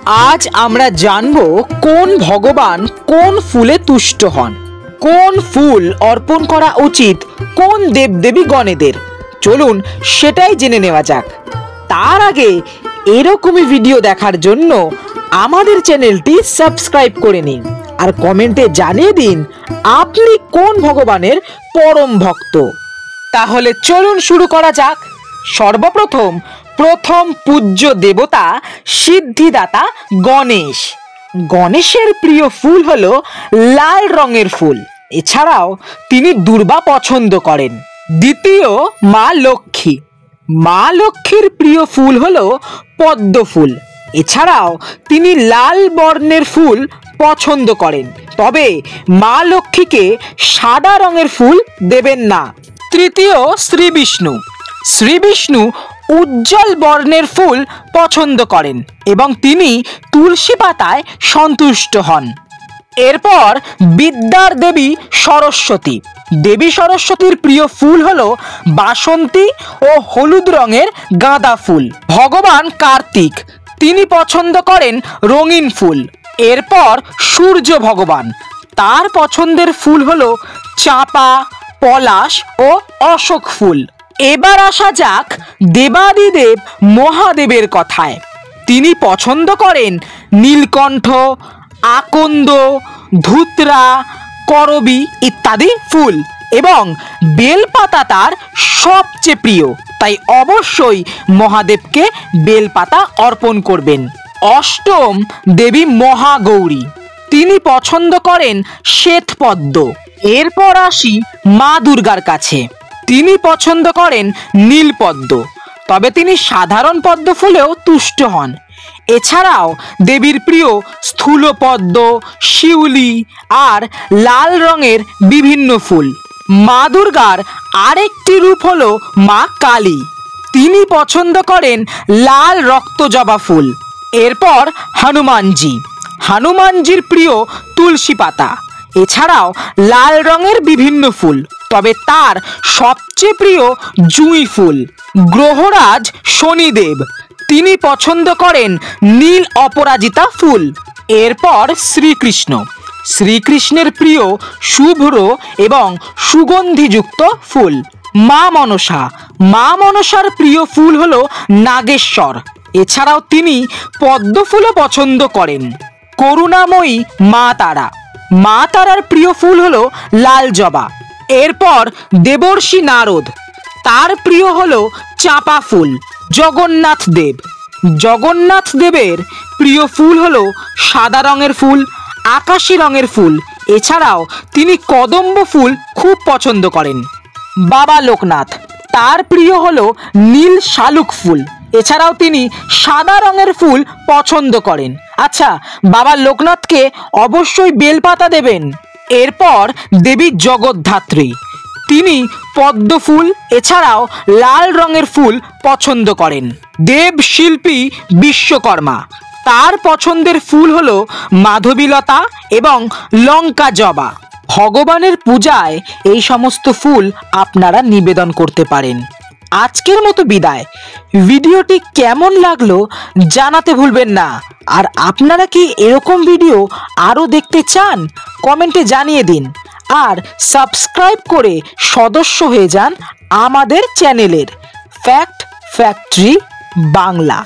আজ আমরা জানব কোন ভগবান কোন ফুলে তুষ্ট হন, কোন ফুল অর্পণ করা উচিত কোন দেবদেবী গণেদের। চলুন সেটাই জেনে নেওয়া যাক। তার আগে এরকমই ভিডিও দেখার জন্য আমাদের চ্যানেলটি সাবস্ক্রাইব করে নিন আর কমেন্টে জানিয়ে দিন আপনি কোন ভগবানের পরম ভক্ত। তাহলে চলুন শুরু করা যাক। সর্বপ্রথম পূজ্য দেবতা সিদ্ধিদাতা গণেশ। গণেশের প্রিয় ফুল হলো লাল রঙের ফুল। এছাড়াও তিনি দুর্বা পছন্দ করেন। দ্বিতীয়, মা লক্ষ্মী। মা লক্ষ্মীর প্রিয় ফুল হলো পদ্ম ফুল। এছাড়াও তিনি লাল বর্ণের ফুল পছন্দ করেন, তবে মা লক্ষ্মীকে সাদা রঙের ফুল দেবেন না। তৃতীয়, শ্রী বিষ্ণু। শ্রী বিষ্ণু উজ্জ্বল বর্ণের ফুল পছন্দ করেন এবং তিনি তুলসী পাতায় সন্তুষ্ট হন। এরপর বিদ্যার দেবী সরস্বতী। দেবী সরস্বতীর প্রিয় ফুল হলো বাসন্তী ও হলুদ রঙের গাঁদা ফুল। ভগবান কার্তিক, তিনি পছন্দ করেন রঙিন ফুল। এরপর সূর্য ভগবান, তার পছন্দের ফুল হলো চাঁপা, পলাশ ও অশোক ফুল। এবার আসা যাক দেবাদিদেব মহাদেবের কথায়। তিনি পছন্দ করেন নীলকণ্ঠ, আকন্দ, ধুতরা, করবী ইত্যাদি ফুল এবং বেলপাতা তার সবচেয়ে প্রিয়, তাই অবশ্যই মহাদেবকে বেলপাতা অর্পণ করবেন। অষ্টম, দেবী মহাগৌরী। তিনি পছন্দ করেন শ্বেতপদ্ম। এরপর আসি মা দুর্গার কাছে। তিনি পছন্দ করেন নীলপদ্ম, তবে তিনি সাধারণ পদ্ম ফুলেও তুষ্ট হন। এছাড়াও দেবীর প্রিয় স্থূলপদ্ম, শিউলি আর লাল রঙের বিভিন্ন ফুল। মা দুর্গার আরেকটি রূপ হলো মা কালী। তিনি পছন্দ করেন লাল রক্তজবা ফুল। এরপর হনুমানজি। হনুমানজির প্রিয় তুলসী পাতা, এছাড়াও লাল রঙের বিভিন্ন ফুল, তবে তার সবচেয়ে প্রিয় জুঁই ফুল। গ্রহরাজ শনিদেব, তিনি পছন্দ করেন নীল অপরাজিতা ফুল। এরপর শ্রীকৃষ্ণ। শ্রীকৃষ্ণের প্রিয় শুভ্র এবং সুগন্ধিযুক্ত ফুল। মা মনসা। মা মনসার প্রিয় ফুল হলো নাগেশ্বর। এছাড়াও তিনি পদ্ম ফুলও পছন্দ করেন। করুণাময়ী মা তারা। মা তারার প্রিয় ফুল হলো লাল জবা। এরপর দেবর্ষি নারদ, তার প্রিয় হলো চাঁপা ফুল। জগন্নাথ দেব। জগন্নাথ দেবের প্রিয় ফুল হলো সাদা রঙের ফুল, আকাশি রঙের ফুল। এছাড়াও তিনি কদম্ব ফুল খুব পছন্দ করেন। বাবা লোকনাথ, তার প্রিয় হলো নীল শালুক ফুল। এছাড়াও তিনি সাদা রঙের ফুল পছন্দ করেন। আচ্ছা, বাবা লোকনাথকে অবশ্যই বেলপাতা দেবেন। এরপর দেবী জগদ্ধাত্রী, তিনি পদ্ম ফুল এছাড়াও লাল রঙের ফুল পছন্দ করেন। দেব শিল্পী বিশ্বকর্মা, তার পছন্দের ফুল হলো মাধবীলতা এবং লঙ্কা জবা। ভগবানের পূজায় এই সমস্ত ফুল আপনারা নিবেদন করতে পারেন। আজকের মতো বিদায়। ভিডিওটি কেমন লাগলো জানাতে ভুলবেন না। আর আপনারা কি এরকম ভিডিও আরও দেখতে চান? কমেন্টে জানিয়ে দিন আর সাবস্ক্রাইব করে সদস্য হয়ে যান আমাদের চ্যানেলের ফ্যাক্ট ফ্যাক্টরি বাংলা।